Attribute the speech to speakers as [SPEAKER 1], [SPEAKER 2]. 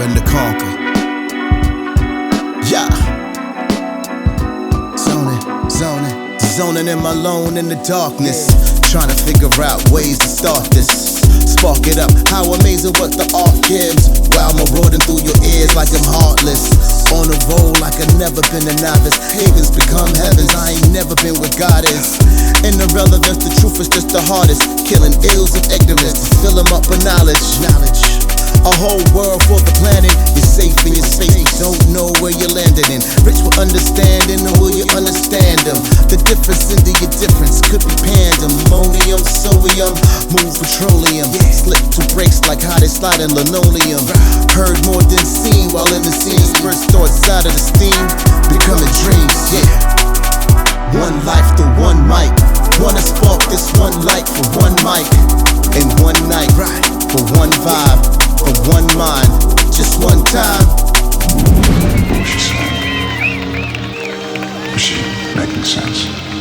[SPEAKER 1] and to conquer. Yeah. Zoning in my lone in the darkness. Trying to figure out ways to start this. Spark it up, how amazing what the art gives. While I'm marauding through your ears like I'm heartless. On a roll like I've never been a novice. Havens become heavens, I ain't never been where God is. In irrelevance, the truth is just the hardest. Killing ills of ignorance to fill them up with knowledge. A whole world for the planet. You're safe in your space, you don't know where you're landing in. Rich with understanding, and will you understand them? The difference into your difference could be pandemonium, sodium, move petroleum. Slip to breaks like how they slide in linoleum. Heard more than seen while in the scene. First thoughts out of the steam, becoming dreams, yeah. One life to one mic. Wanna spark this one light for one mic. In one night, for one vibe, for one mind, just one time.
[SPEAKER 2] What was she saying? Was she making sense?